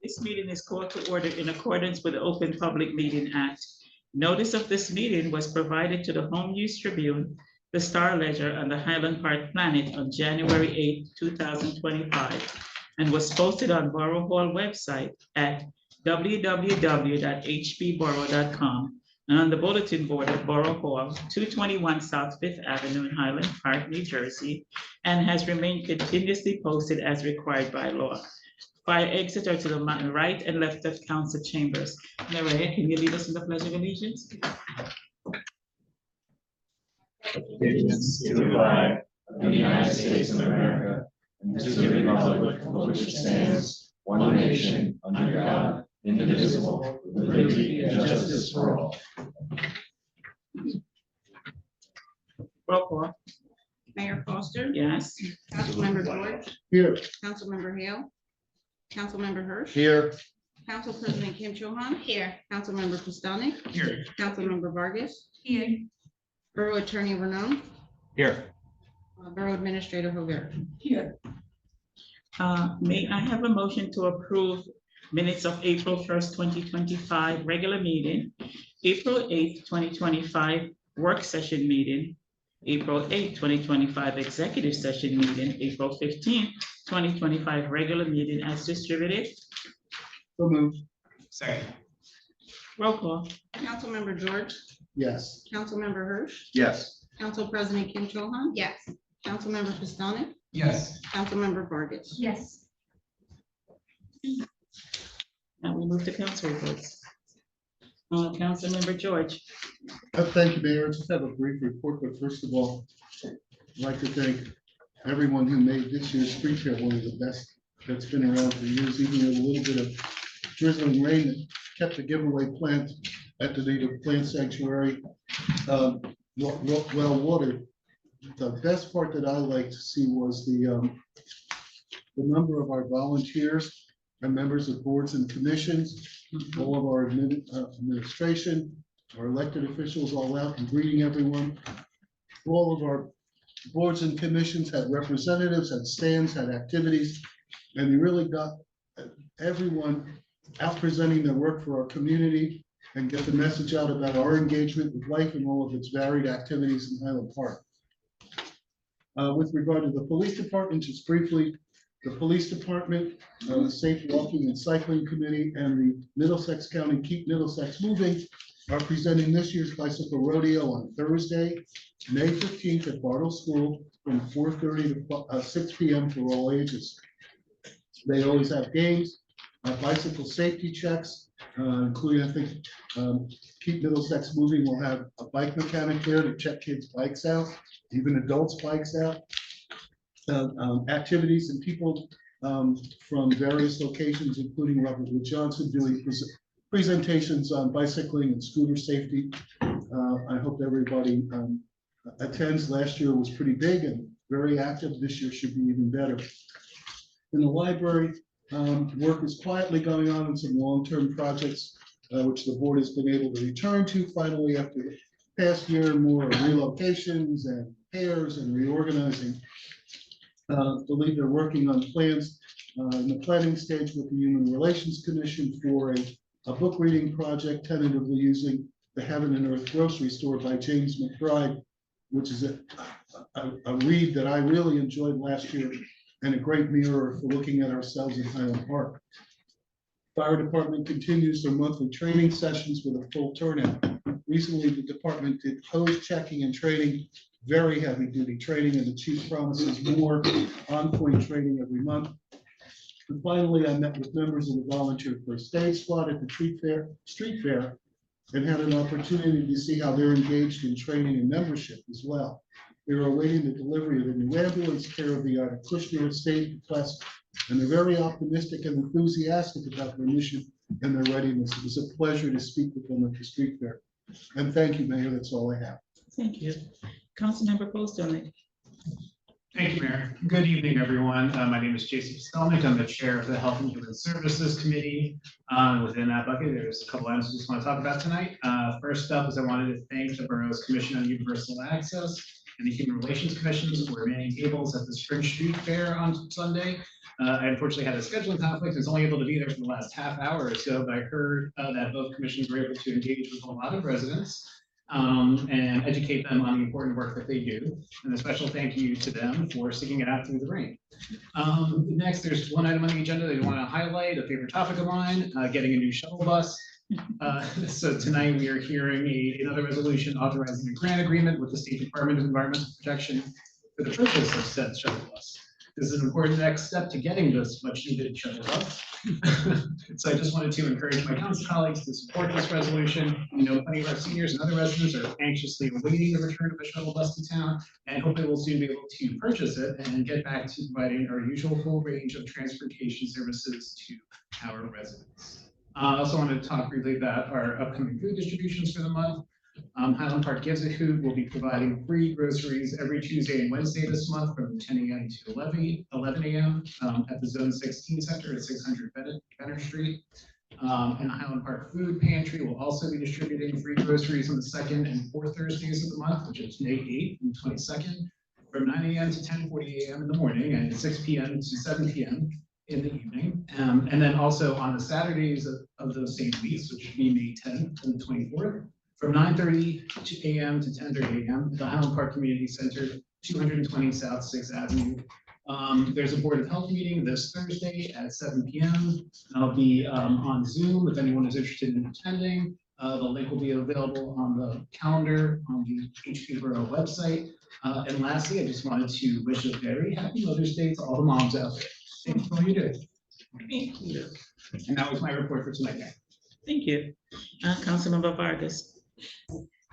This meeting is called to order in accordance with the Open Public Meeting Act. Notice of this meeting was provided to the Home News Tribune, the Star Ledger, and the Highland Park Planet on January 8, 2025, and was posted on Borough Hall website at www.hbborough.com and on the bulletin board at Borough Hall, 221 South Fifth Avenue in Highland Park, New Jersey, and has remained continuously posted as required by law. Fire exit are to the right and left of council chambers. Maria, can you lead us in the Pledge of Allegiance? Allegiance to the flag of the United States of America and to the republic for which it stands, one nation, under God, indivisible, with liberty and justice for all. Roll call. Mayor Foster. Yes. Councilmember George. Here. Councilmember Hale. Councilmember Hirsch. Here. Council President Kim Cho-Han. Here. Councilmember Pistonik. Here. Councilmember Vargas. Here. Borough Attorney Renaud. Here. Borough Administrator Hover. Here. May I have a motion to approve minutes of April 1st, 2025 regular meeting, April 8th, 2025 work session meeting, April 8th, 2025 executive session meeting, April 15th, 2025 regular meeting as distributed. So moved. Second. Roll call. Councilmember George. Yes. Councilmember Hirsch. Yes. Council President Kim Cho-Han. Yes. Councilmember Pistonik. Yes. Councilmember Vargas. Yes. Now we move to council reports. Councilmember George. Thank you, Mayor. I just have a brief report, but first of all, I'd like to thank everyone who made this year's street fair one of the best that's been around for years, even with a little bit of drizzling rain that kept the giveaway plant at the native plant sanctuary well watered. The best part that I like to see was the number of our volunteers and members of boards and commissions, all of our administration, our elected officials all out and greeting everyone. All of our boards and commissions had representatives, had stands, had activities, and we really got everyone out presenting their work for our community and get the message out about our engagement with life and all of its varied activities in Highland Park. With regard to the police department, just briefly, the police department, the Safe Walking and Cycling Committee, and the Middlesex County Keep Middlesex Moving are presenting this year's bicycle rodeo on Thursday, May 15th at Bartle School from 4:30 to 6 p.m. for all ages. They always have games, bicycle safety checks, including, I think, Keep Middlesex Moving will have a bike mechanic there to check kids' bikes out, even adults' bikes out. Activities and people from various locations, including Robert Wood Johnson, doing presentations on bicycling and scooter safety. I hope everybody attends. Last year was pretty big and very active. This year should be even better. In the library, work is quietly going on in some long-term projects, which the board has been able to return to finally after the past year and more of relocations and repairs and reorganizing. I believe they're working on plans in the planning stage with the Human Relations Commission for a book reading project, tentatively using The Heaven and Earth Grocery Store by James McBride, which is a read that I really enjoyed last year and a great mirror for looking at ourselves in Highland Park. Fire department continues their monthly training sessions with a full turnout. Recently, the department did hose checking and training, very heavy duty training, and the chief promises more on-point training every month. And finally, I met with members of the volunteer first aid squad at the street fair, and had an opportunity to see how they're engaged in training and membership as well. They are awaiting the delivery of a new ambulance, care of the Ida Kushner estate request, and they're very optimistic and enthusiastic about their mission and their readiness. It was a pleasure to speak with them at the street fair. And thank you, Mayor. That's all I have. Thank you. Councilmember Postelnick. Thank you, Mayor. Good evening, everyone. My name is Jason Postelnick. I'm the chair of the Health and Human Services Committee. Within that bucket, there's a couple items I just want to talk about tonight. First up is I wanted to thank the borough's Commission on Universal Access and the Human Relations Commissions were manning tables at the Spring Street Fair on Sunday. I unfortunately had a scheduling conflict, and was only able to be there for the last half hour or so, but I heard that both commissions were able to engage with a lot of residents and educate them on the important work that they do. And a special thank you to them for sticking it out through the rain. Next, there's one item on the agenda that I want to highlight, a favorite topic of mine, getting a new shuttle bus. So tonight we are hearing another resolution authorizing a grant agreement with the State Department of Environmental Protection for the purchase of said shuttle bus. This is an important next step to getting this much needed shuttle bus. So I just wanted to encourage my council colleagues to support this resolution. We know plenty of our seniors and other residents are anxiously awaiting the return of a shuttle bus to town, and hopefully we'll soon be able to purchase it and get back to providing our usual full range of transportation services to our residents. I also wanted to talk briefly about our upcoming food distributions for the month. Highland Park Gives a Hoot will be providing free groceries every Tuesday and Wednesday this month from 10 a.m. to 11 a.m. At the Zone 16 Center at 600 Benner Street. And Highland Park Food Pantry will also be distributing free groceries on the second and fourth Thursdays of the month, which is May 8th and 22nd, from 9 a.m. to 10:40 a.m. in the morning and 6 p.m. to 7 p.m. in the evening. And then also on the Saturdays of those same weeks, which would be May 10th and the 24th, from 9:30 a.m. to 10:30 a.m. at the Highland Park Community Center, 220 South 6th Avenue. There's a Board of Health meeting this Thursday at 7 p.m. I'll be on Zoom if anyone is interested in attending. The link will be available on the calendar on the HP Borough website. And lastly, I just wanted to wish a very happy Mother's Day to all the moms out there. Thanks for all you do. Thank you. And that was my report for tonight. Thank you. Councilmember Vargas.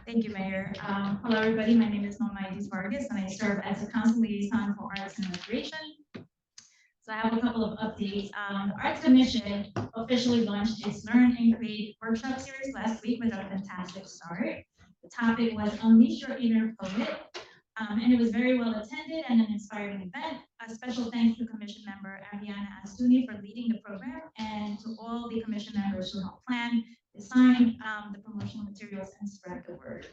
Thank you, Mayor. Hello, everybody. My name is Nomaides Vargas, and I serve as a council liaison for Arts and Recreation. So I have a couple of updates. The Arts Commission officially launched its Learn and Create workshop series last week with a fantastic start. The topic was Unleash Your Inner Poet, and it was very well attended and an inspiring event. A special thanks to Commission member Ariana Astuni for leading the program, and to all the Commission members who helped plan, design the promotional materials, and spread the word.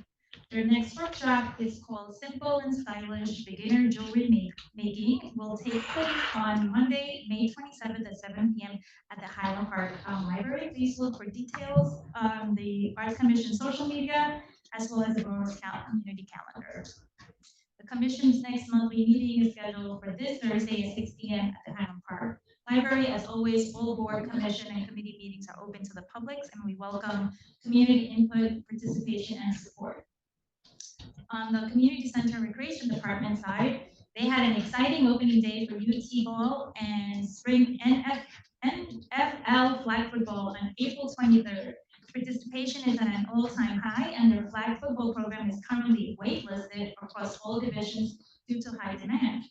Their next workshop is called Simple and Stylish Beginner Jewelry Making. Will take place on Monday, May 27th at 7 p.m. at the Highland Park Library. Please look for details on the Arts Commission social media, as well as the Borough's community calendar. The Commission's next monthly meeting is scheduled for this Thursday at 6 p.m. at the Highland Park Library. As always, all board, commission, and committee meetings are open to the public, and we welcome community input, participation, and support. On the Community Center Recreation Department side, they had an exciting opening day for youth T-ball and spring NFL flag football on April 23rd. Participation is at an all-time high, and their flag football program is currently waitlisted across all divisions due to high demand.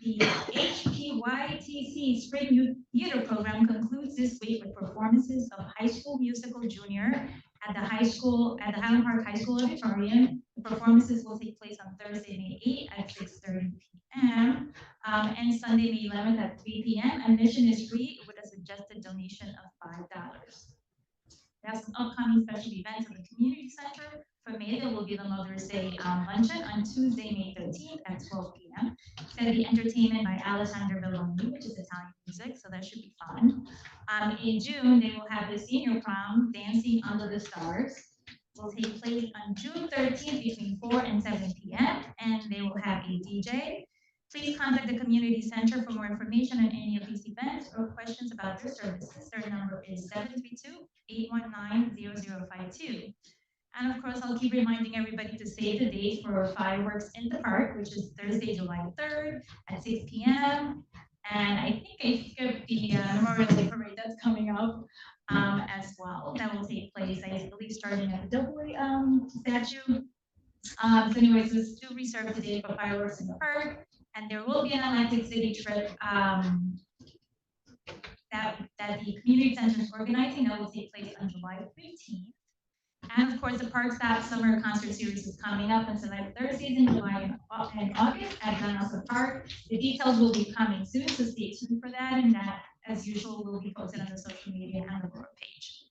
The HPYTC Spring Youth Theater Program concludes this week with performances of High School Musical Junior at the Highland Park High School Auditorium. The performances will take place on Thursday, May 8th at 6:30 p.m. And Sunday, May 11th at 3 p.m. Admission is free with a suggested donation of $5. We have some upcoming special events at the community center. For May, there will be the Mother's Day luncheon on Tuesday, May 13th at 12 p.m. It's going to be entertainment by Alessandro Belloni, which is Italian music, so that should be fun. In June, they will have the senior prom, Dancing Under the Stars. It will take place on June 13th between 4 and 7 p.m. and they will have a DJ. Please contact the community center for more information on any of these events or questions about their services. Their number is 732-819-0052. And of course, I'll keep reminding everybody to save the date for fireworks in the park, which is Thursday, July 3rd at 6 p.m. And I think I skipped the Memorial Day parade that's coming up as well. That will take place, I believe, starting at the Doughboy statue. So anyways, it's still reserved today for fireworks in the park. And there will be an Atlantic City trip that the community center is organizing that will take place on July 15th. And of course, the Park Staff Summer Concert Series is coming up on select Thursdays in July and August at Nelson Park. The details will be coming soon, so stay tuned for that. And that, as usual, will be posted on the social media and the Borough page.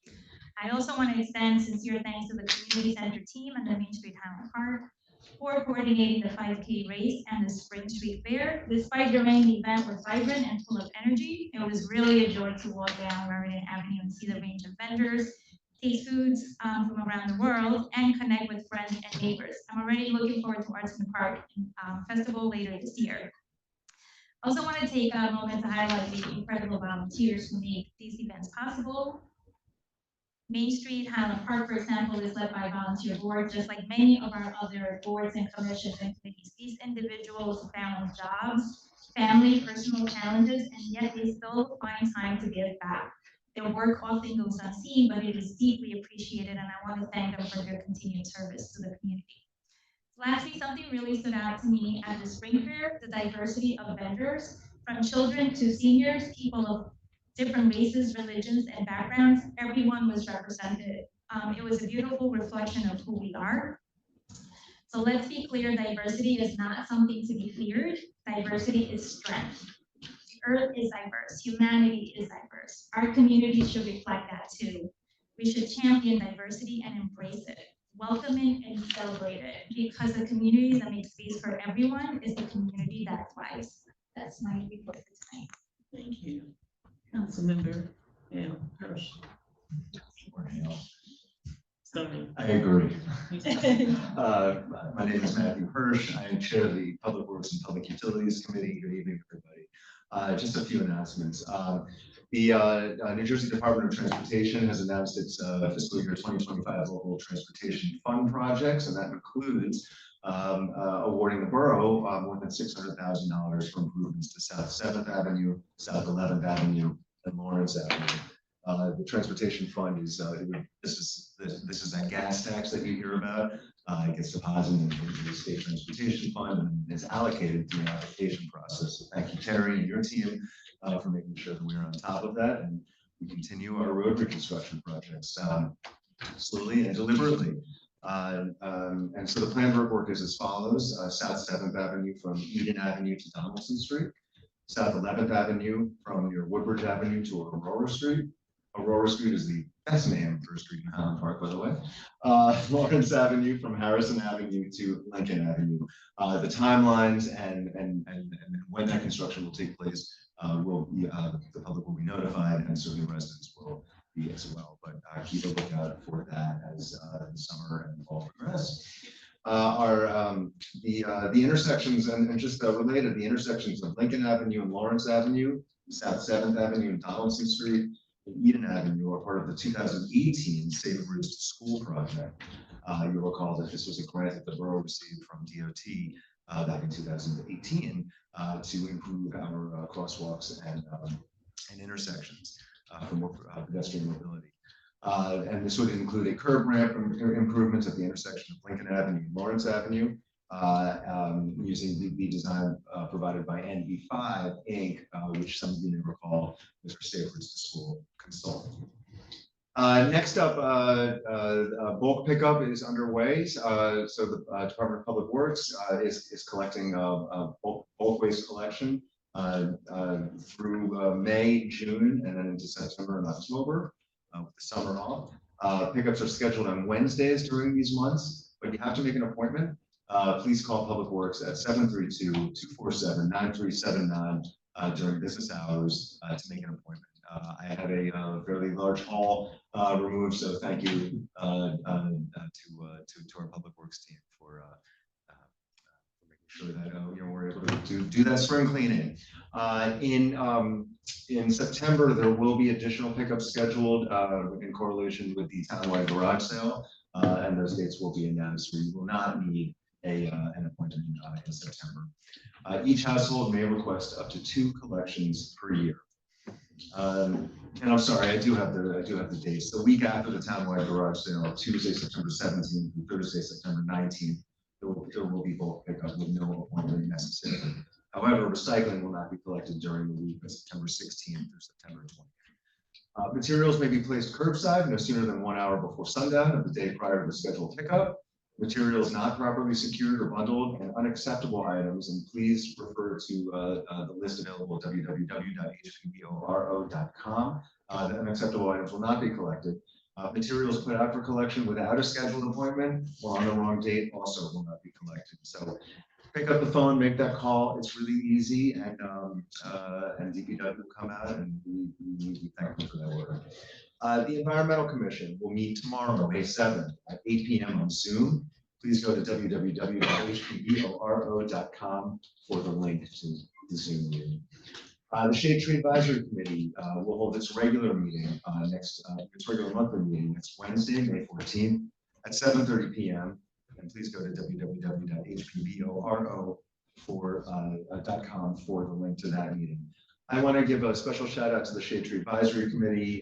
I also want to extend sincere thanks to the community center team and the Main Street Highland Park for coordinating the 5K race and the Spring Street Fair. Despite the rain, the event was vibrant and full of energy. It was really a joy to walk down Raritan Avenue and see the range of vendors, taste foods from around the world, and connect with friends and neighbors. I'm already looking forward to Arts in the Park Festival later this year. I also want to take a moment to highlight the incredible volunteers who make these events possible. Main Street Highland Park, for example, is led by a volunteer board, just like many of our other boards and commissions and committees. These individuals balance jobs, family, personal challenges, and yet they still find time to give back. Their work often goes unseen, but it is deeply appreciated, and I want to thank them for their continued service to the community. Lastly, something really stood out to me at the Spring Fair, the diversity of vendors, from children to seniors, people of different races, religions, and backgrounds. Everyone was represented. It was a beautiful reflection of who we are. So let's be clear, diversity is not something to be feared. Diversity is strength. The earth is diverse. Humanity is diverse. Our community should reflect that too. We should champion diversity and embrace it, welcome it and celebrate it, because the community that makes space for everyone is the community that thrives. That's my report for tonight. Thank you. Councilmember Hirsch. Sorry. I agree. My name is Matthew Hirsch. I chair the Public Works and Public Utilities Committee. Good evening, everybody. Just a few announcements. The New Jersey Department of Transportation has announced its fiscal year 2025 local transportation fund projects, and that includes awarding the borough more than $600,000 for improvements to South 7th Avenue, South 11th Avenue, and Lawrence Avenue. The transportation fund is this is that gas tax that you hear about. It gets deposited into the state transportation fund and is allocated through an application process. So thank you, Terry, and your team for making sure that we are on top of that, and we continue our road reconstruction projects slowly and deliberately. And so the plan for work is as follows: South 7th Avenue from Eden Avenue to Donaldson Street, South 11th Avenue from near Woodbridge Avenue to Aurora Street. Aurora Street is the best name for a street in Highland Park, by the way. Lawrence Avenue from Harrison Avenue to Lincoln Avenue. The timelines and when that construction will take place will be, the public will be notified, and certainly residents will be as well. But keep a lookout for that as the summer and fall progress. The intersections and just related, the intersections of Lincoln Avenue and Lawrence Avenue, South 7th Avenue and Donaldson Street, and Eden Avenue are part of the 2018 Safe Routes to School project. You'll recall that this was a grant that the borough received from DOT back in 2018 to improve our crosswalks and intersections for more pedestrian mobility. And this would include a curb ramp improvements at the intersection of Lincoln Avenue and Lawrence Avenue, using the design provided by NE5 Inc., which some of you may recall is for Safe Routes to School consultant. Next up, bulk pickup is underway. So the Department of Public Works is collecting bulk waste collection through May, June, and then into September and October, with the summer off. Pickups are scheduled on Wednesdays during these months, but you have to make an appointment. Please call Public Works at 732-247-9379 during business hours to make an appointment. I had a fairly large haul removed, so thank you to our Public Works team for making sure that we're able to do that spring cleaning. In September, there will be additional pickups scheduled in correlation with the townwide garage sale, and those dates will be announced. We will not need an appointment in September. Each household may request up to 2 collections per year. And I'm sorry, I do have the dates. The week after the townwide garage sale, Tuesday, September 17th, and Thursday, September 19th, there will be bulk pickup with no appointment necessary. However, recycling will not be collected during the week of September 16th through September 20th. Materials may be placed curbside no sooner than 1 hour before sundown of the day prior to the scheduled pickup. Materials not properly secured or bundled and unacceptable items, and please refer to the list available at www.hpboro.com. The unacceptable items will not be collected. Materials put out for collection without a scheduled appointment or on the wrong date also will not be collected. So pick up the phone, make that call. It's really easy, and DPW will come out, and we thank them for their work. The Environmental Commission will meet tomorrow, May 7th at 8 p.m. on Zoom. Please go to www.hpboro.com for the link to the Zoom meeting. The Shade Tree Advisory Committee will hold its regular meeting its regular monthly meeting next Wednesday, May 14th at 7:30 p.m. And please go to www.hpboro.com for the link to that meeting. I want to give a special shout out to the Shade Tree Advisory Committee,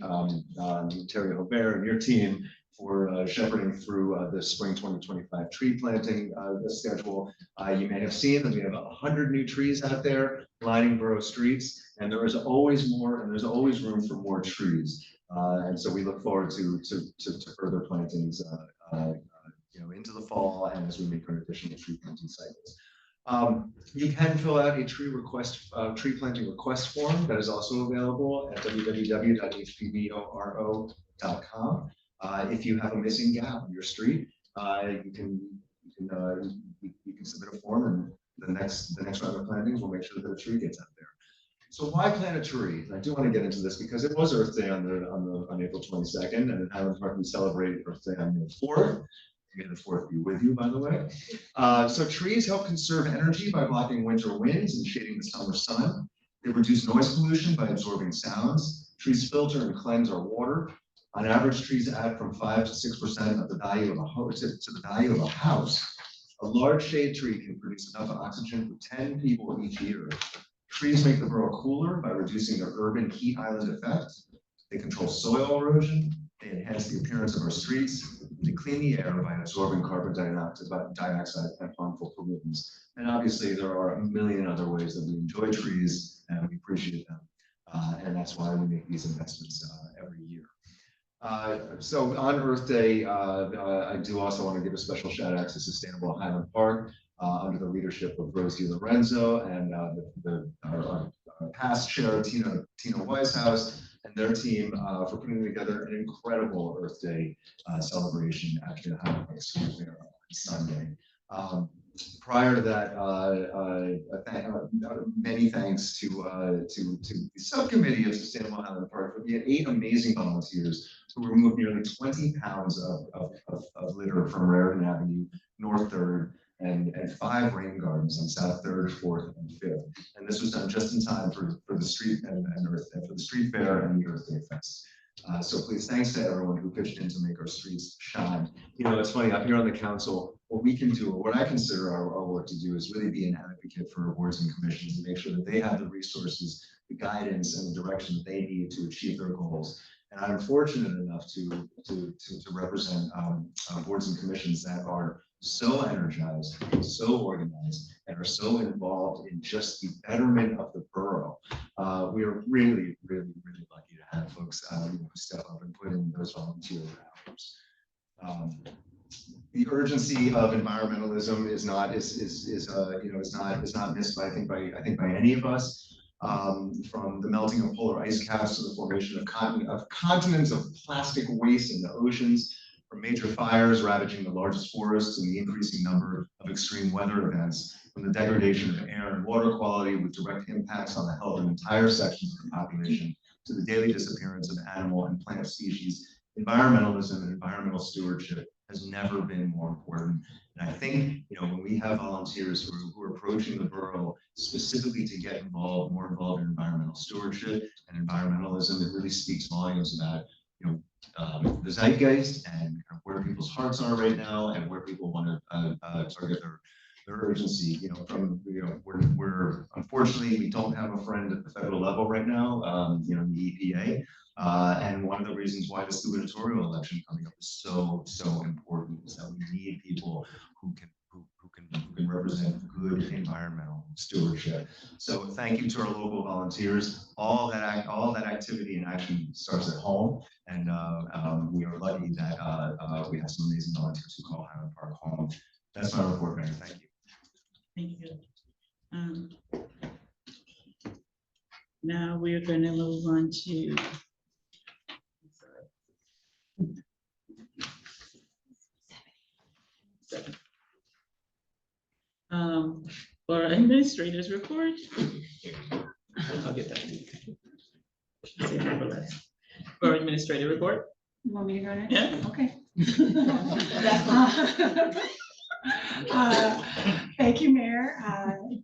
Terry Hobert and your team for shepherding through the spring 2025 tree planting schedule. You may have seen that we have 100 new trees out there lining borough streets, and there is always more, and there's always room for more trees. And so we look forward to further plantings, into the fall and as we make our additional tree planting cycles. You can fill out a tree planting request form that is also available at www.hpboro.com. If you have a missing gap on your street, you can submit a form, and the next round of plantings will make sure that a tree gets out there. So why plant a tree? And I do want to get into this because it was Earth Day on April 22nd, and in Highland Park we celebrate Earth Day on May 4th. May the 4th be with you, by the way. So trees help conserve energy by blocking winter winds and shading the summer sun. They reduce noise pollution by absorbing sounds. Trees filter and cleanse our water. On average, trees add from 5 to 6% of the value of a house to the value of a house. A large shade tree can produce enough oxygen for 10 people each year. Trees make the borough cooler by reducing their urban heat island effect. They control soil erosion. They enhance the appearance of our streets. They clean the air by absorbing carbon dioxide and harmful pollutants. And obviously, there are a million other ways that we enjoy trees and we appreciate them. And that's why we make these investments every year. So on Earth Day, I do also want to give a special shout out to Sustainable Highland Park under the leadership of Rose DiLorenzo and our past chair, Tina Weishaus, and their team for putting together an incredible Earth Day celebration at the Highland Park School Fair on Sunday. Prior to that, many thanks to the subcommittee of Sustainable Highland Park. We had 8 amazing volunteers who removed nearly 20 pounds of litter from Raritan Avenue, North 3rd, and 5 rain gardens on South 3rd, 4th, and 5th. And this was done just in time for the street and for the street fair and the Earth Day Fest. So please, thanks to everyone who pitched in to make our streets shine. It's funny, up here on the council, what we can do, or what I consider our work to do, is really be an advocate for our boards and commissions and make sure that they have the resources, the guidance, and the direction that they need to achieve their goals. And I'm fortunate enough to represent boards and commissions that are so energized, so organized, and are so involved in just the betterment of the borough. We are really, really, really lucky to have folks who step up and put in those volunteer hours. The urgency of environmentalism is not missed by I think by any of us. From the melting of polar ice caps to the formation of continents of plastic waste in the oceans, from major fires ravaging the largest forests and the increasing number of extreme weather events, from the degradation of air and water quality with direct impacts on the health of entire sections of the population, to the daily disappearance of animal and plant species. Environmentalism and environmental stewardship has never been more important. And I think, when we have volunteers who are approaching the borough specifically to get more involved in environmental stewardship and environmentalism, it really speaks volumes about, the zeitgeist and where people's hearts are right now and where people want to target their urgency. We're unfortunately, we don't have a friend at the federal level right now, the EPA. And one of the reasons why this gubernatorial election coming up is so important is that we need people who can represent good environmental stewardship. So thank you to our local volunteers. All that activity and action starts at home, and we are lucky that we have some amazing volunteers who call Highland Park home. That's my report, Mayor. Thank you. Thank you. Now we are going to move on to Administrators report. I'll get that. Borough Administrator report. You want me to go next? Yeah. Okay. Thank you, Mayor.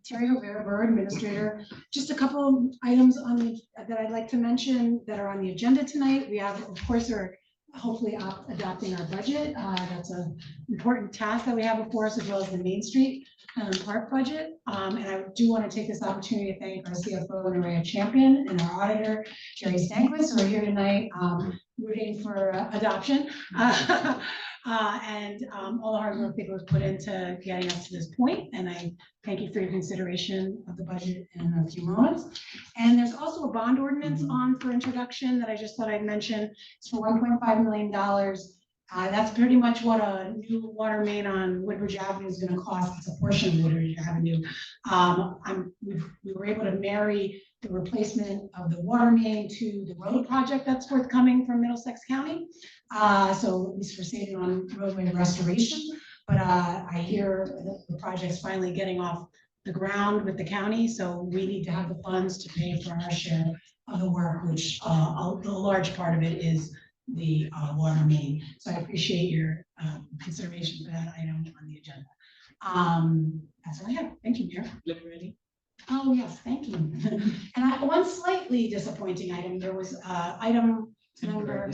Terry Hovera, Borough Administrator. Just a couple items on that I'd like to mention that are on the agenda tonight. We have, of course, are hopefully adopting our budget. That's an important task that we have before us, as well as the Main Street Park budget. And I do want to take this opportunity to thank our CFO, Naraya Champion, and our auditor, Jerry Stanquist, who are here tonight rooting for adoption. And all the hard work that was put into getting us to this point. And I thank you for your consideration of the budget in a few moments. And there's also a bond ordinance on for introduction that I just thought I'd mention. It's for $1.5 million. That's pretty much what a new water main on Woodbridge Avenue is going to cost. It's a portion of Woodbridge Avenue. We were able to marry the replacement of the water main to the road project that's forthcoming from Middlesex County. So at least we're saving on roadway restoration. But I hear that the project's finally getting off the ground with the county. So we need to have the funds to pay for our share of the work, which a large part of it is the water main. So I appreciate your consideration for that item on the agenda. That's all I have. Thank you, Mayor. Ready? Oh, yes, thank you. And one slightly disappointing item, there was item number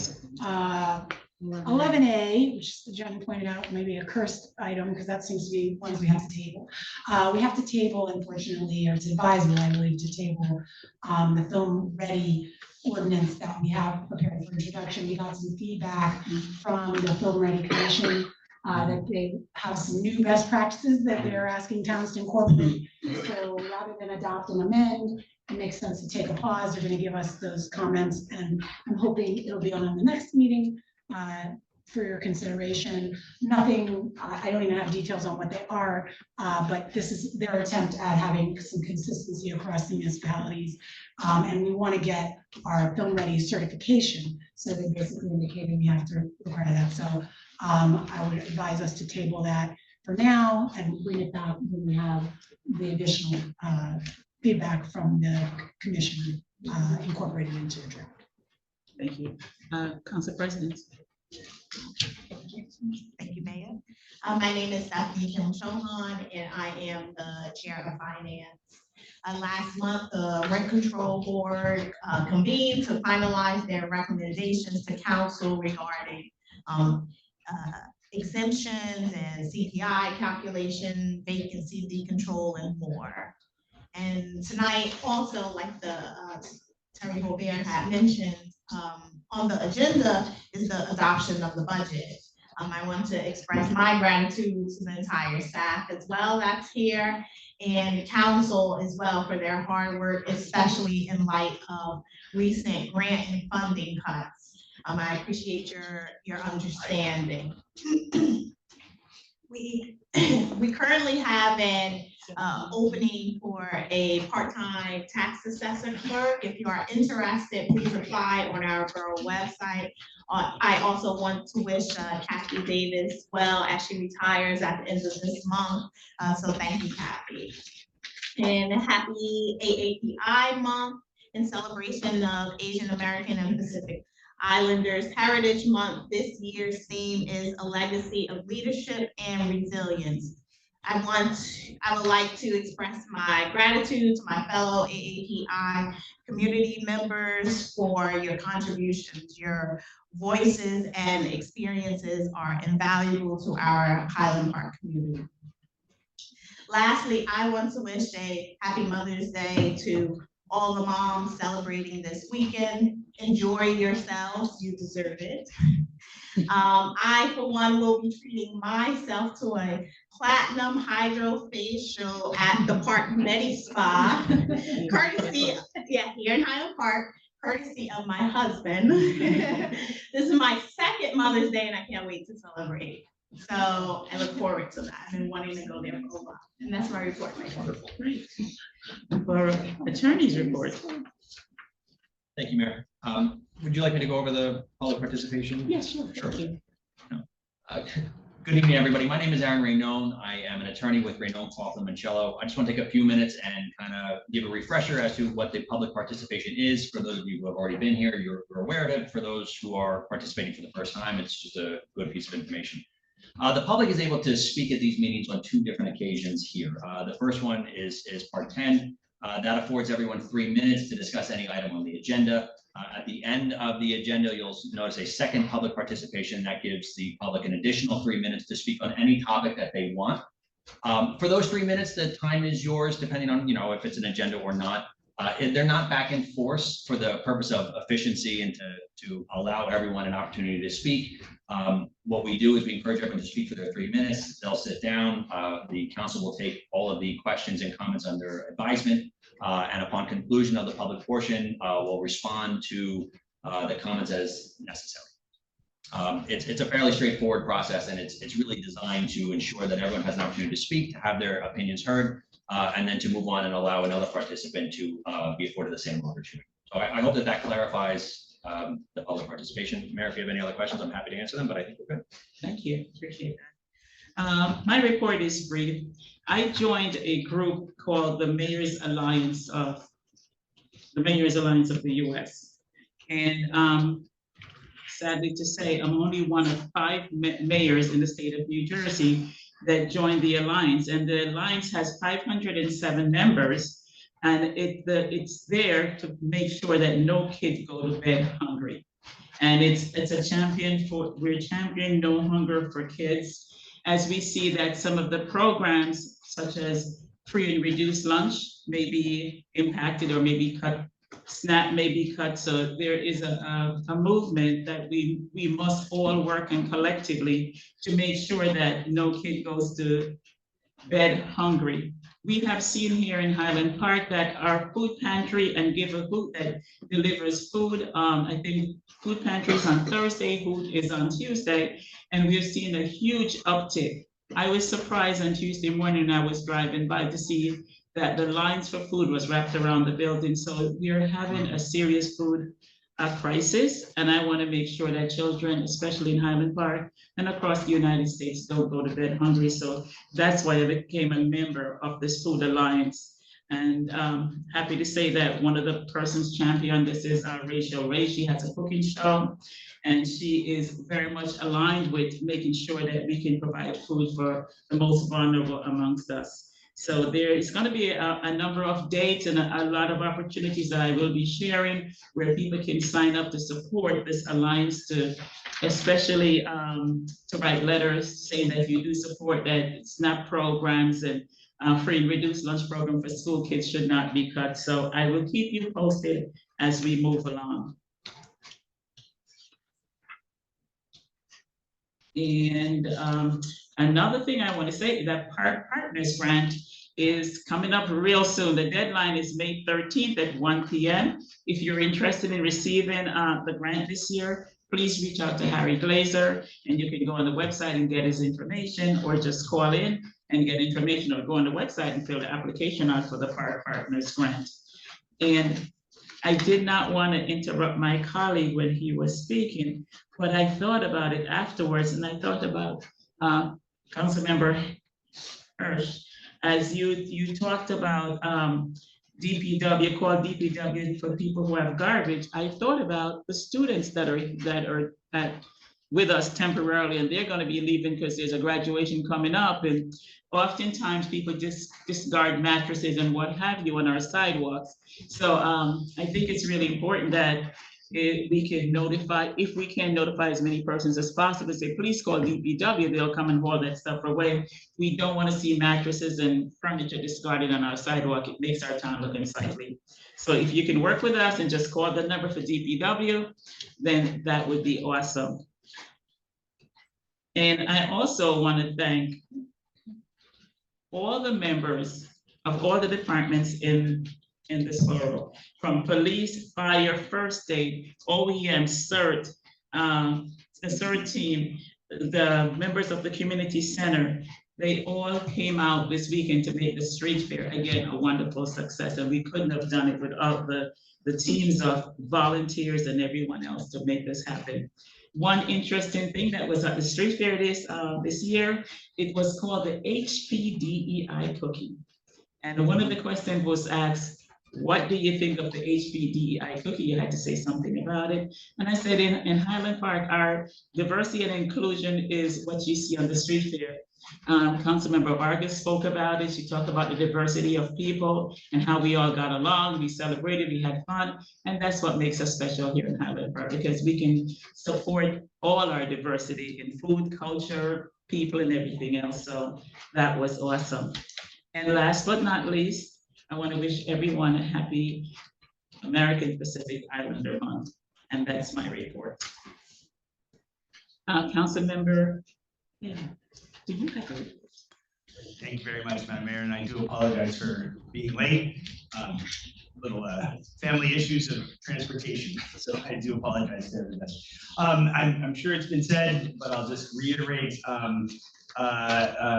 11A, which the gentleman pointed out, maybe a cursed item, because that seems to be ones we have to table. We have to table, unfortunately, or it's advisable, I believe, to table the film ready ordinance that we have prepared for introduction. We got some feedback from the Film Ready Commission that they have some new best practices that they're asking towns to incorporate. So rather than adopt and amend, it makes sense to take a pause. They're going to give us those comments, and I'm hoping it'll be on the next meeting for your consideration. Nothing, I don't even have details on what they are, but this is their attempt at having some consistency across the municipalities. And we want to get our film ready certification. So they basically indicated we have to require that. So I would advise us to table that for now and bring it back when we have the additional feedback from the commission incorporated into the draft. Thank you. Council President. Thank you, Mayor. My name is Stephanie Kim Chohan, and I am the Chair of Finance. Last month, the Rent Control Board convened to finalize their recommendations to council regarding exemptions and CPI calculation, vacancy decontrol, and more. And tonight, also, like the Terry Hovera had mentioned, on the agenda is the adoption of the budget. I want to express my gratitude to the entire staff as well that's here, and council as well for their hard work, especially in light of recent grant and funding cuts. I appreciate your understanding. We currently have an opening for a part-time tax assessor clerk. If you are interested, please apply on our borough website. I also want to wish Kathy Davis well as she retires at the end of this month. So thank you, Kathy. And happy AAPI month in celebration of Asian American and Pacific Islanders Heritage Month. This year's theme is a legacy of leadership and resilience. I would like to express my gratitude to my fellow AAPI community members for your contributions. Your voices and experiences are invaluable to our Highland Park community. Lastly, I want to wish a happy Mother's Day to all the moms celebrating this weekend. Enjoy yourselves, you deserve it. I, for one, will be treating myself to a platinum hydrofacial at the Park Medi Spa, courtesy, here in Highland Park, courtesy of my husband. This is my second Mother's Day, and I can't wait to celebrate. So I look forward to that. I've been wanting to go there for a while, and that's my report. Great. Borough Attorney's report. Thank you, Mayor. Would you like me to go over the public participation? Yes, sure. Sure. Good evening, everybody. My name is Aaron Raynone. I am an attorney with Raynone, Coughlin, Mancello. I just want to take a few minutes and kind of give a refresher as to what the public participation is. For those of you who have already been here, you're aware of it. For those who are participating for the first time, it's just a good piece of information. The public is able to speak at these meetings on two different occasions here. The first one is part 10. That affords everyone 3 minutes to discuss any item on the agenda. At the end of the agenda, you'll notice a second public participation that gives the public an additional 3 minutes to speak on any topic that they want. For those 3 minutes, the time is yours, depending on, if it's an agenda or not. They're not back in force for the purpose of efficiency and to allow everyone an opportunity to speak. What we do is we encourage everyone to speak for their 3 minutes. They'll sit down. The council will take all of the questions and comments under advisement. And upon conclusion of the public portion, we'll respond to the comments as necessary. It's a fairly straightforward process, and it's really designed to ensure that everyone has an opportunity to speak, to have their opinions heard, and then to move on and allow another participant to be afforded the same opportunity. So I hope that clarifies the public participation. Mayor, if you have any other questions, I'm happy to answer them, but I think we're good. Thank you, appreciate that. My report is brief. I joined a group called the Mayor's Alliance of the US. And sadly to say, I'm only one of 5 mayors in the state of New Jersey that joined the Alliance. And the Alliance has 507 members. And it's there to make sure that no kids go to bed hungry. And it's a we're championing no hunger for kids. As we see that some of the programs, such as free and reduced lunch, may be impacted or maybe cut, SNAP may be cut. So there is a movement that we must all work in collectively to make sure that no kid goes to bed hungry. We have seen here in Highland Park that our food pantry and Give a Hoot that delivers food, I think food pantry is on Thursday, Hoot is on Tuesday, and we've seen a huge uptick. I was surprised on Tuesday morning I was driving by to see that the lines for food was wrapped around the building. So we're having a serious food crisis, and I want to make sure that children, especially in Highland Park and across the United States, don't go to bed hungry. So that's why I became a member of this Food Alliance. And happy to say that one of the persons championing this is Rachel Ray. She has a cooking show, and she is very much aligned with making sure that we can provide food for the most vulnerable amongst us. So there is going to be a number of dates and a lot of opportunities that I will be sharing where people can sign up to support this alliance, to especially to write letters saying that you do support that SNAP programs and free and reduced lunch program for school kids should not be cut. So I will keep you posted as we move along. And another thing I want to say is that Partners Grant is coming up real soon. The deadline is May 13th at 1 p.m. If you're interested in receiving the grant this year, please reach out to Harry Glazer, and you can go on the website and get his information, or just call in and get information, or go on the website and fill the application out for the Partners Grant. And I did not want to interrupt my colleague when he was speaking, but I thought about it afterwards, and I thought about Councilmember Hirsch, as you talked about DPW, called DPW for people who have garbage. I thought about the students that are with us temporarily, and they're going to be leaving because there's a graduation coming up, and oftentimes people just discard mattresses and what have you on our sidewalks. So I think it's really important that we can notify, if we can notify as many persons as possible, say, please call DPW, they'll come and haul that stuff away. We don't want to see mattresses and furniture discarded on our sidewalk. It makes our town look unsightly. So if you can work with us and just call the number for DPW, then that would be awesome. And I also want to thank all the members of all the departments in this borough, from police, fire, first aid, OEM, CERT, the CERT team, the members of the community center. They all came out this weekend to make the street fair, again, a wonderful success. And we couldn't have done it without the teams of volunteers and everyone else to make this happen. one interesting thing that was at the street fair this year, it was called the HPDEI cookie. And one of the questions was asked, what do you think of the HPDEI cookie? You had to say something about it. And I said, in Highland Park, our diversity and inclusion is what you see on the street fair. Councilmember Vargas spoke about it. She talked about the diversity of people and how we all got along. We celebrated, we had fun. And that's what makes us special here in Highland Park, because we can support all our diversity in food, culture, people, and everything else. So that was awesome. And last but not least, I want to wish everyone a happy American Pacific Islander Month. And that's my report. Councilmember, yeah, do you have a report? Thank you very much, Madam Mayor, and I do apologize for being late. Little family issues of transportation, so I do apologize to everybody. I'm sure it's been said, but I'll just reiterate what I'm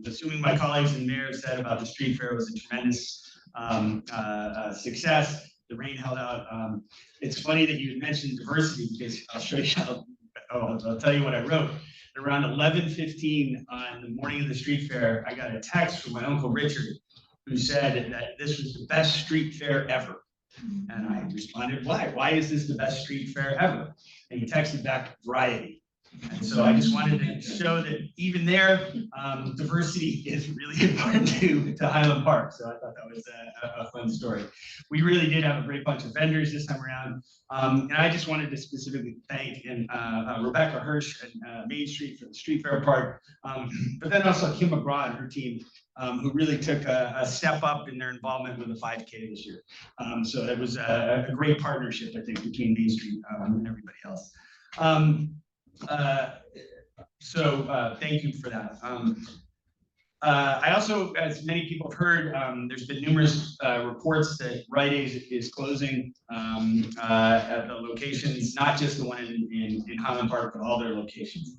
assuming my colleagues and mayor said about the street fair. Was a tremendous success. The rain held out. It's funny that you mentioned diversity, because I'll show you. I'll tell you what I wrote. Around 11:15 on the morning of the street fair, I got a text from my Uncle Richard, who said that this was the best street fair ever. And I responded, why? Why is this the best street fair ever? And he texted back, variety. And so I just wanted to show that even there, diversity is really important to Highland Park. So I thought that was a fun story. We really did have a great bunch of vendors this time around. And I just wanted to specifically thank Rebecca Hirsch and Main Street for the street fair part, but then also Kim McGraw and her team, who really took a step up in their involvement with the 5K this year. So it was a great partnership, I think, between Main Street and everybody else. Thank you for that. I also, as many people have heard, there's been numerous reports that Rite Aid is closing at the locations, not just the one in Highland Park, but all their locations.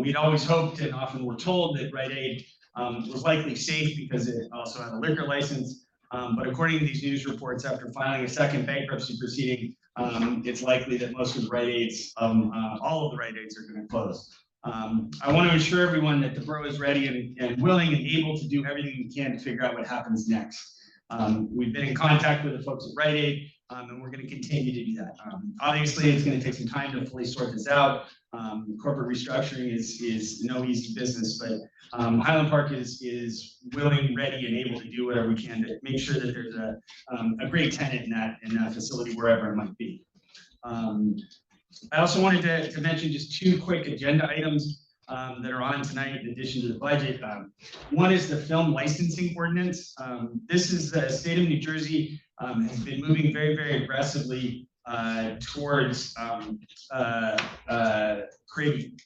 We'd always hoped, and often we're told, that Rite Aid was likely safe because it also had a liquor license. But according to these news reports, after filing a second bankruptcy proceeding, it's likely that most of the Rite Aids, all of the Rite Aids, are going to close. I want to assure everyone that the borough is ready and willing and able to do everything we can to figure out what happens next. We've been in contact with the folks at Rite Aid, and we're going to continue to do that. Obviously, it's going to take some time to fully sort this out. Corporate restructuring is no easy business, but Highland Park is willing, ready, and able to do whatever we can to make sure that there's a great tenant in that facility, wherever it might be. I also wanted to mention just two quick agenda items that are on tonight in addition to the budget. One is the film licensing ordinance. This is the state of New Jersey has been moving very, very aggressively towards creating.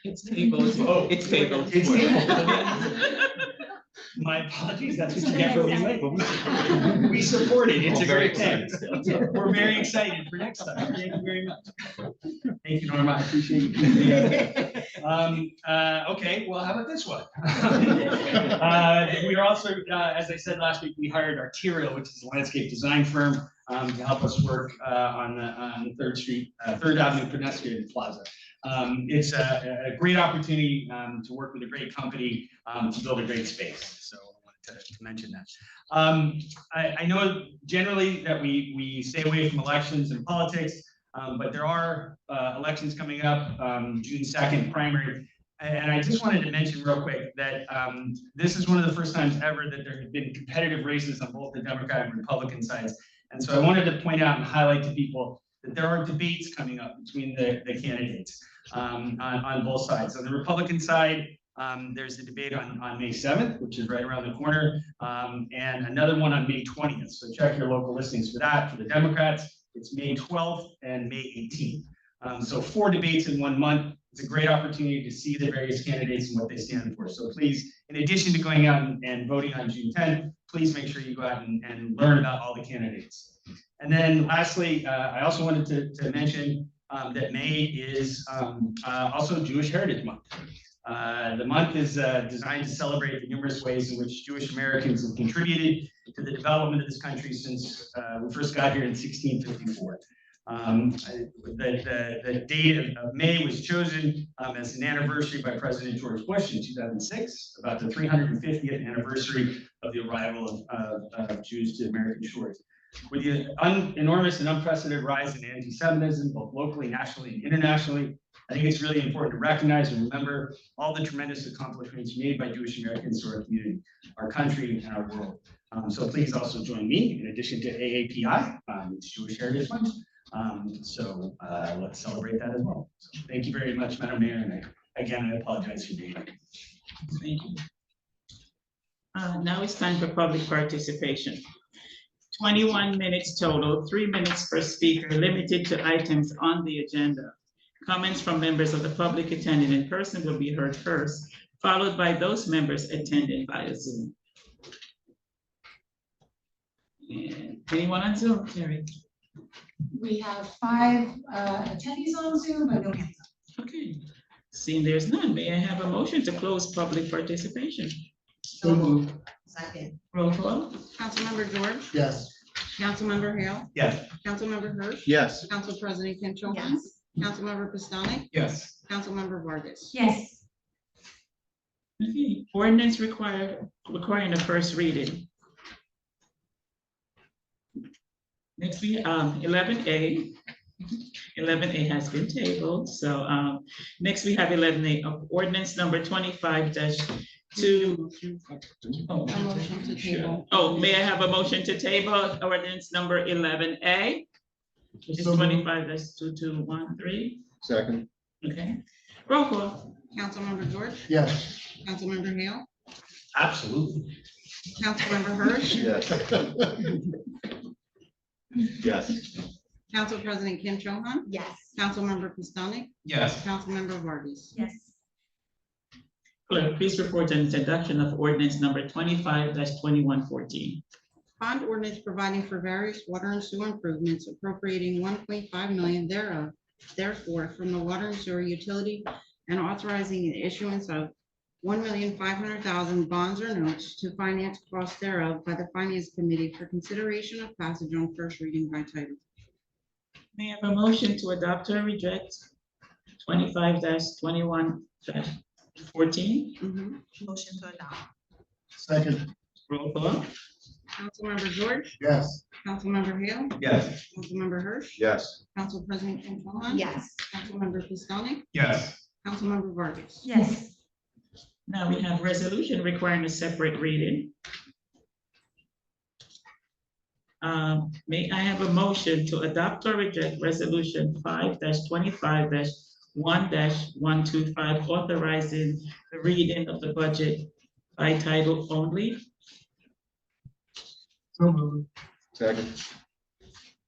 It's tabled. Oh, It's tabled. It's tabled. My apologies, that's what you get for being late. We support it, it's a great thing. We're very excited for next time. Thank you very much. Thank you, Norma, I appreciate you. Okay, well, how about this one? We are also, as I said last week, we hired Arterial, which is a landscape design firm, to help us work on the 3rd Avenue pedestrian plaza. It's a great opportunity to work with a great company to build a great space. So I wanted to mention that. I know generally that we stay away from elections and politics, but there are elections coming up, June 2nd primary. And I just wanted to mention real quick that this is one of the first times ever that there have been competitive races on both the Democratic and Republican sides. And so I wanted to point out and highlight to people that there are debates coming up between the candidates on both sides. On the Republican side, there's the debate on May 7th, which is right around the corner, and another one on May 20th. So check your local listings for that. For the Democrats, it's May 12th and May 18th. So 4 debates in 1 month. It's a great opportunity to see the various candidates and what they stand for. So please, in addition to going out and voting on June 10th, please make sure you go out and learn about all the candidates. And then lastly, I also wanted to mention that May is also Jewish Heritage Month. The month is designed to celebrate the numerous ways in which Jewish Americans have contributed to the development of this country since we first got here in 1654. The date of May was chosen as an anniversary by President George Bush in 2006, about the 350th anniversary of the arrival of Jews to American shores. With the enormous and unprecedented rise in anti-Semitism, both locally, nationally, and internationally, I think it's really important to recognize and remember all the tremendous accomplishments made by Jewish Americans to our community, our country, and our world. So please also join me, in addition to AAPI, it's Jewish Heritage Month. Let's celebrate that as well. So thank you very much, Madam Mayor, and I apologize for being here. Thank you. Now it's time for public participation. 21 minutes total, 3 minutes per speaker, limited to items on the agenda. Comments from members of the public attending in person will be heard first, followed by those members attending via Zoom. And anyone on Zoom, Terry? We have 5 attendees on Zoom, but no hands up. Okay, seeing there's none, may I have a motion to close public participation? So moved. Second. Roll call. Councilmember George, Yes. Councilmember Hale, Yes. Councilmember Hirsch, Yes. Council President Kim Cho Han, Yes. Councilmember Pistonik, Yes. Councilmember Vargas. Yes. Okay, ordinance requiring a first reading. Next we 11A. 11A has been tabled, so next we have 11A of ordinance number 25-2. A motion to table. Oh, may I have a motion to table ordinance number 11A? It's So moved. 25-2213. Second. Okay, roll call. Councilmember George, Yes. Councilmember Hale, Absolutely. Councilmember Hirsch, Yes. Yes. Council President Kim Cho Han, Yes. Councilmember Pistonik, Yes. Councilmember Vargas. Yes. Clerk, please report on introduction of ordinance number 25-2114. Bond ordinance providing for various water and sewer improvements appropriating 1.5 million thereof, therefore, from the water and sewer utility and authorizing the issuance of 1,500,000 bonds or notes to finance costs thereof by the Finance Committee for consideration of passage on first reading by title. May I have a motion to adopt or reject 25-21-14? Motion to adopt. Second. Roll call. Councilmember George, Yes. Councilmember Hale, Yes. Councilmember Hirsch, Yes. Council President Kim Cho Han, Yes. Councilmember Pistonik, Yes. Councilmember Vargas. Yes. Now we have resolution requiring a separate reading. May I have a motion to adopt or reject resolution 5-25-1-125, authorizing the reading of the budget by title only? So moved. Second.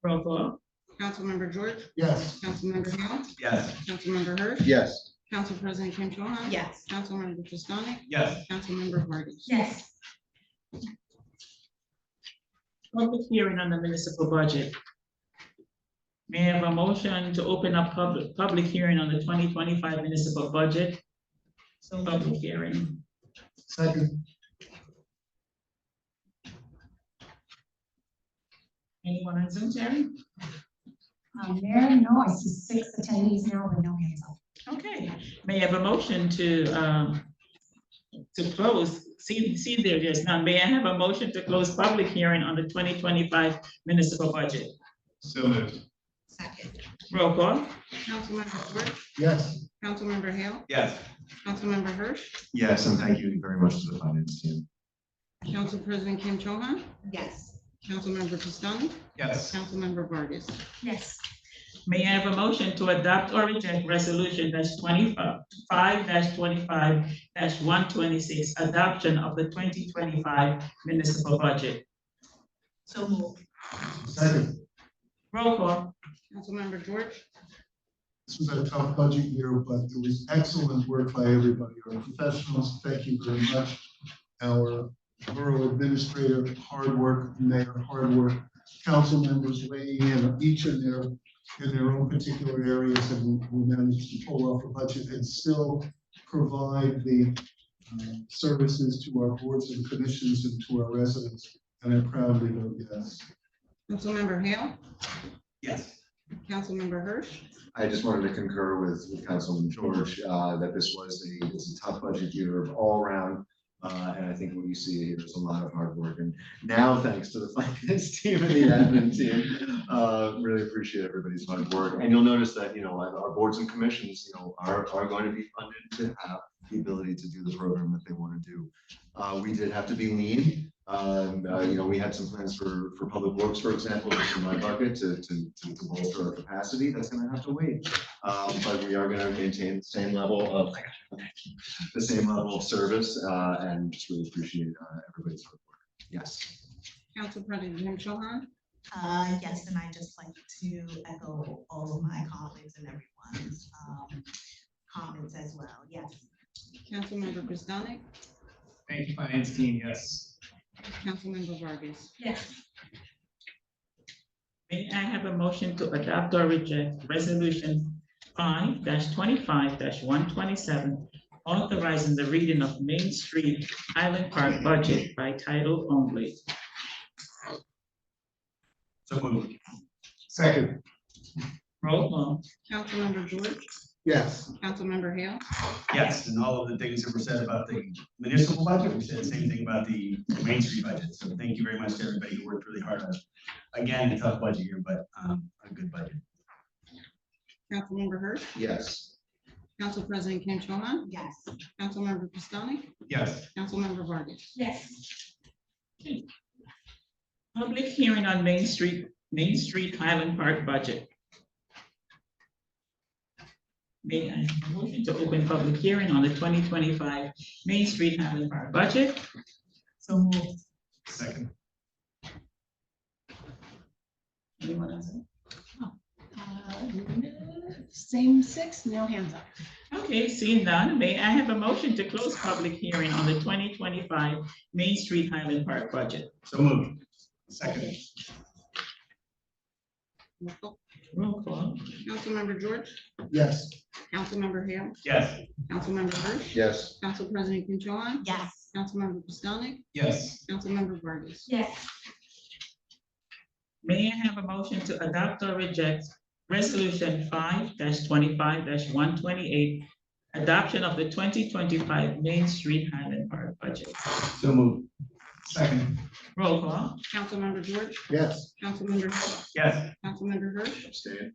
Roll call. Councilmember George, Yes. Councilmember Hale, Yes. Councilmember Hirsch, Yes. Council President Kim Cho Han, Yes. Councilmember Pistonik, Yes. Councilmember Vargas. Yes. Public hearing on the municipal budget. May I have a motion to open up public hearing on the 2025 municipal budget? So public hearing. Second. Anyone on Zoom, Terry? Mayor, no, I see 6 attendees now, but no hands up. Okay, may I have a motion to close? See there's none. May I have a motion to close public hearing on the 2025 municipal budget? So moved. Second. Roll call. Councilmember George, Yes. Councilmember Hale, Yes. Councilmember Hirsch, Yes, and thank you very much to the finance team. Council President Kim Cho Han, Yes. Councilmember Pistonik, Yes. Councilmember Vargas. Yes. May I have a motion to adopt or reject resolution -25-126, adoption of the 2025 municipal budget? So moved. Second. Roll call. Councilmember George, This was a tough budget year, but it was excellent work by everybody. Our professionals, thank you very much. Our borough administrator, hard work, mayor, hard work. Council members weighing in each in their own particular areas, and we managed to pull off a budget and still provide the services to our boards and commissions and to our residents. And I proudly vote yes. Councilmember Hale, Yes. Councilmember Hirsch. I just wanted to concur with Councilman George, that it's a tough budget year all around. And I think what you see here is a lot of hard work, and now thanks to the finance team and the admin team, really appreciate everybody's hard work. And you'll notice that, our boards and commissions, are going to be funded to have the ability to do the program that they want to do. We did have to be lean. We had some plans for public works, for example, just in my bucket to bolster our capacity. That's going to have to wait. But we are going to maintain the same level of service, and just really appreciate everybody's hard work. Yes. Council President Kim Cho-Han. Yes, and I just like to echo all of my colleagues and everyone's comments as well. Yes. Councilmember Pistonik. Thank you, finance team, yes. Councilmember Vargas. Yes. May I have a motion to adopt or reject resolution 5-25-127, authorizing the reading of Main Street Highland Park budget by title only? So moved. Second. Roll call. Councilmember George. Yes. Councilmember Hale. Yes, and all of the things that were said about the municipal budget, we said the same thing about the Main Street budget. So thank you very much to everybody who worked really hard on, again, a tough budget year, but a good budget. Councilmember Hirsch. Yes. Council President Kim Cho-Han. Yes. Councilmember Pistonik. Yes. Councilmember Vargas. Yes. Public hearing on Main Street Highland Park budget. May I have a motion to open public hearing on the 2025 Main Street Highland Park budget? So moved. Second. Anyone else? Same six, no hands up. Okay, seeing none, may I have a motion to close public hearing on the 2025 Main Street Highland Park budget? So moved. Second. Roll call. Councilmember George. Yes. Councilmember Hale. Yes. Councilmember Hirsch. Yes. Council President Kim Cho-Han. Yes. Councilmember Pistonik. Yes. Councilmember Vargas. Yes. May I have a motion to adopt or reject resolution 5-25-128, adoption of the 2025 Main Street Highland Park budget? So moved. Second. Roll call. Councilmember George. Yes. Councilmember Hale. Yes. Councilmember Hirsch. Abstain.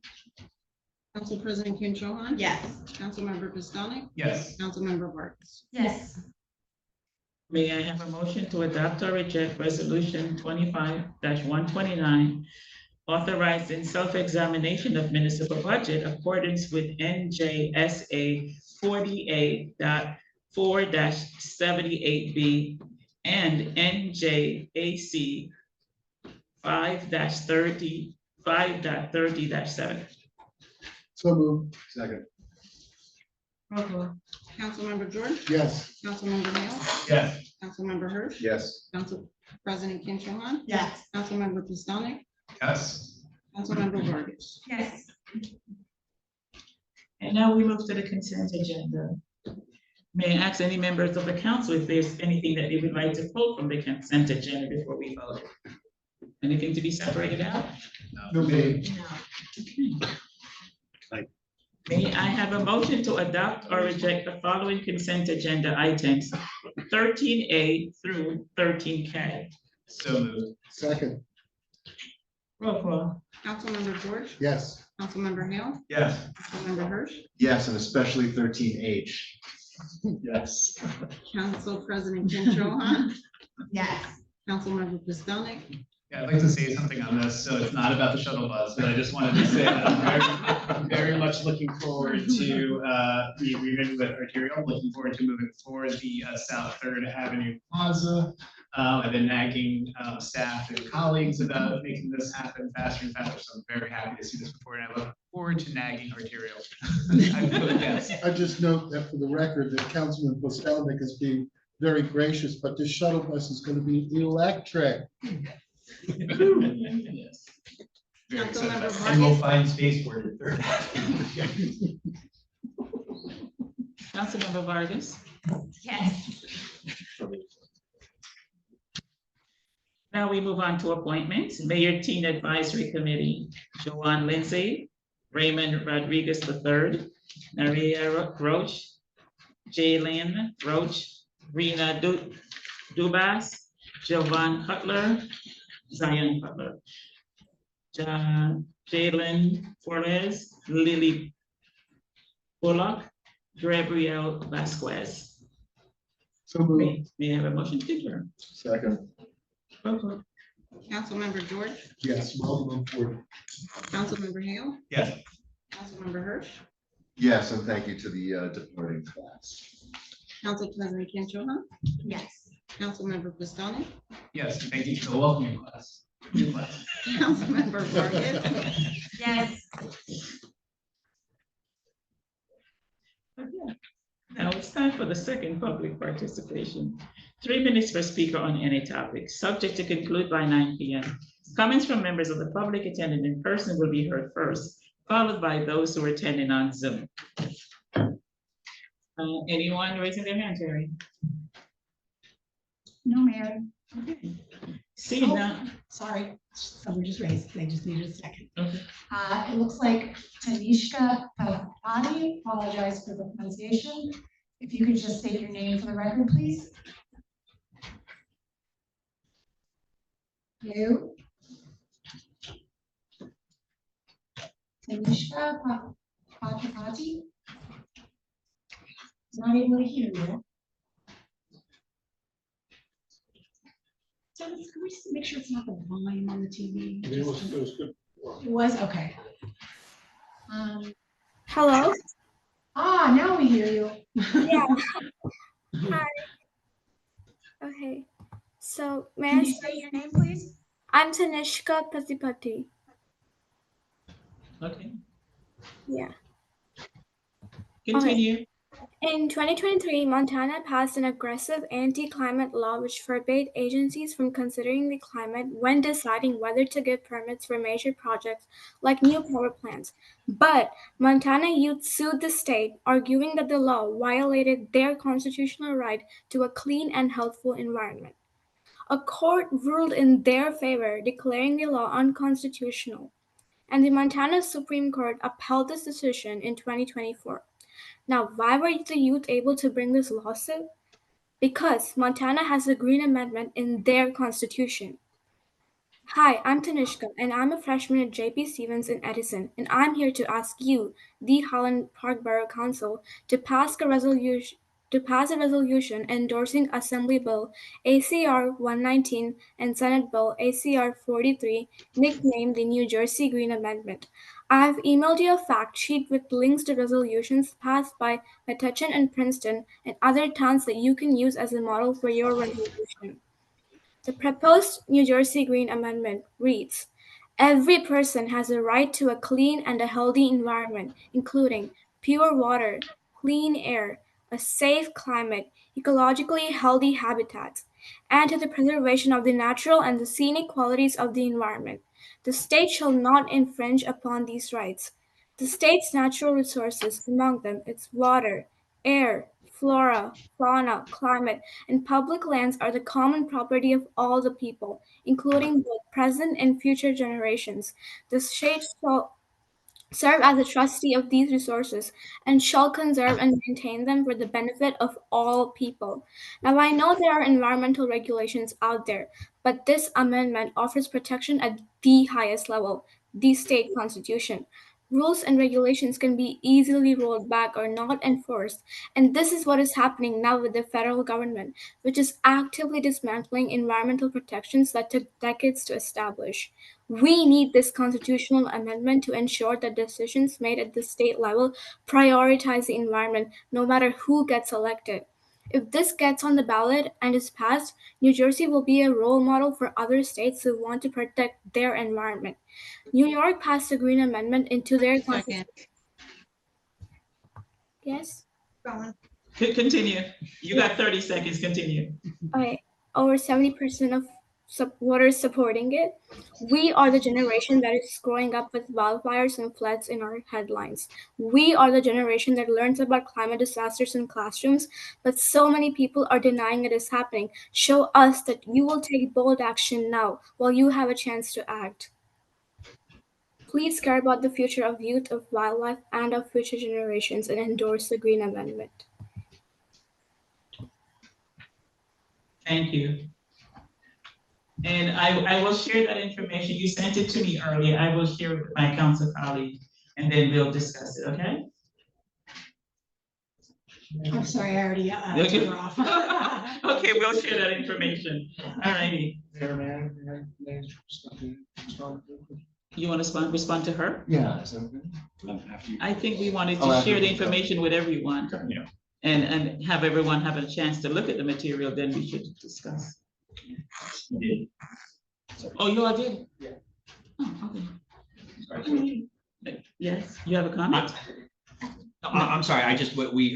Council President Kim Cho-Han. Yes. Councilmember Pistonik. Yes. Councilmember Vargas. Yes. May I have a motion to adopt or reject resolution 25-129, authorizing self-examination of municipal budget accordance with NJSA 48.4-78B and NJAC 5-30.7. So moved. Second. Roll call. Councilmember George. Yes. Councilmember Hale. Yes. Councilmember Hirsch. Yes. Council President Kim Cho-Han. Yes. Councilmember Pistonik. Yes. Councilmember Vargas. Yes. And now we move to the consent agenda. May I ask any members of the council if there's anything that they would like to pull from the consent agenda before we vote? Anything to be separated out? No, me. No. May I have a motion to adopt or reject the following consent agenda items, 13A through 13K? So moved. Second. Roll call. Councilmember George. Yes. Councilmember Hale. Yes. Councilmember Hirsch. Yes, and especially 13H. Yes. Council President Kim Cho-Han. Yes. Councilmember Pistonik. Yeah, I'd like to say something on this, so it's not about the shuttle bus, but I just wanted to say that I'm very much looking forward to the agreement with Arterial, looking forward to moving forward the South Third Avenue Plaza. I've been nagging staff and colleagues about making this happen faster and faster, so I'm very happy to see this before, and I look forward to nagging Arterial. I vote yes. I just note that for the record, that Councilman Postelnick is being very gracious, but this shuttle bus is going to be electric. Yes. Very excited about Councilmember it. And we'll Vargas. find space for it at Third. Councilmember Vargas. Yes. Now we move on to appointments. Mayor Teen Advisory Committee, Joanne Lindsay, Raymond Rodriguez III, Maria Roach, Jaylyn Roach, Rena Dubas, Jovan Cutler, Zion Cutler, Jalen Flores, Lily Bullock, Gabrielle Vasquez. So moved. May I have a motion to adjourn? Second. Roll call. Councilmember George, Yes, welcome on board. Councilmember Hale, Yes. Councilmember Hirsch, Yes, and thank you to the departing class. Council President Kim Cho Han, Yes. Councilmember Pistonik, Yes, thank you for the welcoming class. New class. Councilmember Vargas, Yes. Okay. Now it's time for the second public participation. 3 minutes per speaker on any topic, subject to conclude by 9 p.m. Comments from members of the public attending in person will be heard first, followed by those who are attending on Zoom. Anyone raising their hand, Terry? No, Mayor. Seeing Oh. none. Sorry, someone just raised, they just needed a second. Okay. It looks like Tanishka Pavati, apologize for the pronunciation. If you could just state your name for the record, please. You? Tanishka Pavati? Not able to hear you. Dennis, can we just make sure it's not the volume on the TV? It was good. It was, okay. Hello? Now we hear you. Yeah. Hi. Okay. So, may Can I you say your name, please? I'm Tanishka Patipati. Okay. Yeah. Continue. In 2023, Montana passed an aggressive anti-climate law which forbade agencies from considering the climate when deciding whether to give permits for major projects like new power plants. But Montana youth sued the state, arguing that the law violated their constitutional right to a clean and healthful environment. A court ruled in their favor, declaring the law unconstitutional, and the Montana Supreme Court upheld this decision in 2024. Now, why were the youth able to bring this lawsuit? Because Montana has a Green Amendment in their constitution. Hi, I'm Tanishka, and I'm a freshman at J.P. Stevens in Edison, and I'm here to ask you, the Holland Park Borough Council, to pass a resolution endorsing Assembly Bill ACR 119 and Senate Bill ACR 43, nicknamed the New Jersey Green Amendment. I've emailed you a fact sheet with links to resolutions passed by Metuchen and Princeton and other towns that you can use as a model for your resolution. The proposed New Jersey Green Amendment reads, "Every person has a right to a clean and a healthy environment, including pure water, clean air, a safe climate, ecologically healthy habitats, and to the preservation of the natural and the scenic qualities of the environment. The state shall not infringe upon these rights. The state's natural resources, among them its water, air, flora, fauna, climate, and public lands are the common property of all the people, including both present and future generations. The state shall serve as a trustee of these resources and shall conserve and maintain them for the benefit of all people." Now, I know there are environmental regulations out there, but this amendment offers protection at the highest level, the state constitution. Rules and regulations can be easily rolled back or not enforced, and this is what is happening now with the federal government, which is actively dismantling environmental protections that took decades to establish. We need this constitutional amendment to ensure that decisions made at the state level prioritize the environment, no matter who gets elected. If this gets on the ballot and is passed, New Jersey will be a role model for other states who want to protect their environment. New York passed the Green Amendment into their constitution. Yes? Continue. You got 30 seconds. Continue. Okay. Over 70% of voters supporting it. We are the generation that is growing up with wildfires and floods in our headlines. We are the generation that learns about climate disasters in classrooms, but so many people are denying it is happening. Show us that you will take bold action now while you have a chance to act. Please care about the future of youth, of wildlife, and of future generations and endorse the Green Amendment. Thank you. And I will share that information. You sent it to me earlier. I will share it with my council colleague and then we'll discuss it, okay? I'm sorry, I already Okay. took her off. Okay, we'll share that information. All righty. You want to respond to her? Yeah. I think we wanted Oh, to after share the we go. information with everyone. Yeah. And have everyone have a chance to look at the material, then we should discuss. Oh, you all did? Yeah. Oh, okay. Yes, you have a comment? I'm sorry,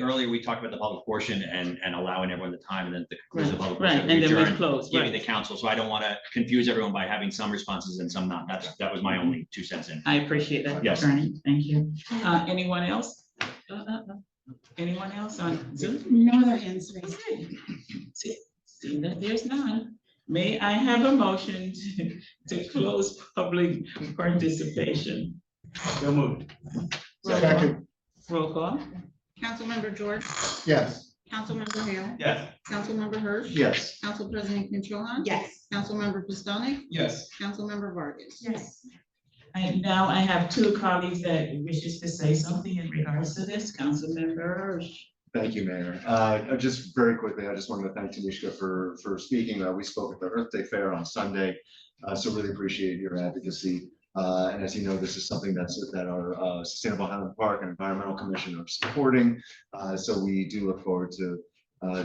earlier we talked about the public portion and allowing everyone the time and then the conclusion of the public Right, portion. and then we adjourned, close, giving right. the council, so I don't want to confuse everyone by having some responses and some not. That was my only 2 cents in. I appreciate that, Yes. Attorney. Thank you. Anyone else? Anyone else on Zoom? No other hands raised. See that there's none. May I have a motion to close public participation? So moved. Second, Roll call. Councilmember George, yes. Councilmember Hale, Yes. Councilmember Hirsch. Yes. Council President Kim Cho Han. Yes. Councilmember Pistonik, Yes. Councilmember Vargas. Yes. And now I have 2 colleagues that wishes to say something in regards to this. Councilmember Hirsch. Thank you, Mayor. Just very quickly, I just wanted to thank Tanishka for speaking. We spoke at the Earth Day Fair on Sunday, so really appreciate your advocacy. And as you know, this is something that our Sustainable Highland Park and Environmental Commission are supporting. So we do look forward to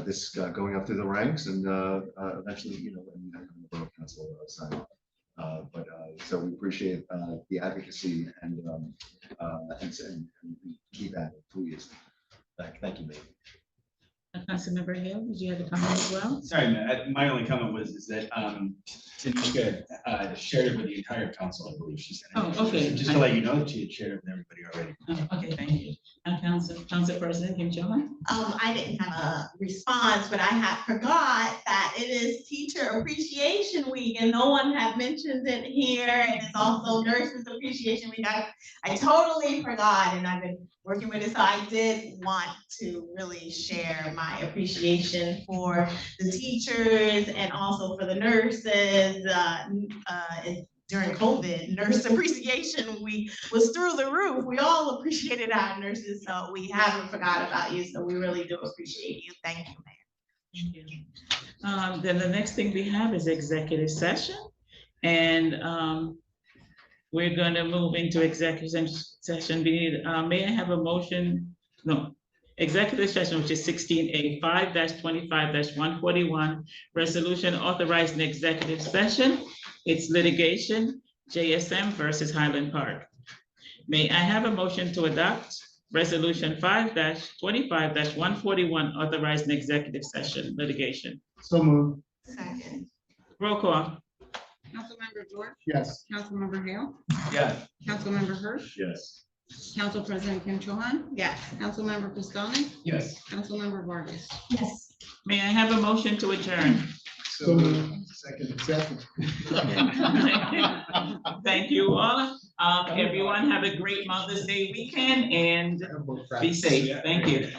this going up through the ranks and eventually, when the Borough Council sign off. So we appreciate the advocacy and keep at it, please. Thank you, Mayor. Councilmember Hale, did you have a comment as well? Sorry, my only comment was that Tanishka shared it with the entire council, I believe she said. Oh, okay. Just to let you know that she had shared it with everybody already. Oh, okay, thank you. And Council President Kim Cho Han? I didn't have a response, but I had forgot that it is Teacher Appreciation Week and no one had mentioned it here. And it's also Nurses Appreciation Week. I totally forgot and I've been working with it. So I did want to really share my appreciation for the teachers and also for the nurses. During COVID, Nurse Appreciation Week was through the roof. We all appreciated our nurses, so we haven't forgot about you. So we really do appreciate you. Thank you, Mayor. Thank you. Then the next thing we have is executive session. And we're going to move into executive session. We need, may I have a motion? No. Executive session, which is 16A 5-25-141, resolution authorizing executive session. It's litigation, JSM versus Highland Park. May I have a motion to adopt resolution 5-25-141, authorizing executive session litigation? So moved, Second. Roll call. Councilmember George, yes. Councilmember Hale, Yes. Councilmember Hirsch, Yes. Council President Kim Cho Han, Yes. Councilmember Pistonik, Yes. Councilmember Vargas. Yes. May I have a motion to adjourn? So moved. Second. Second. Thank you all. Everyone have a great Mother's Day weekend and be safe. Thank you.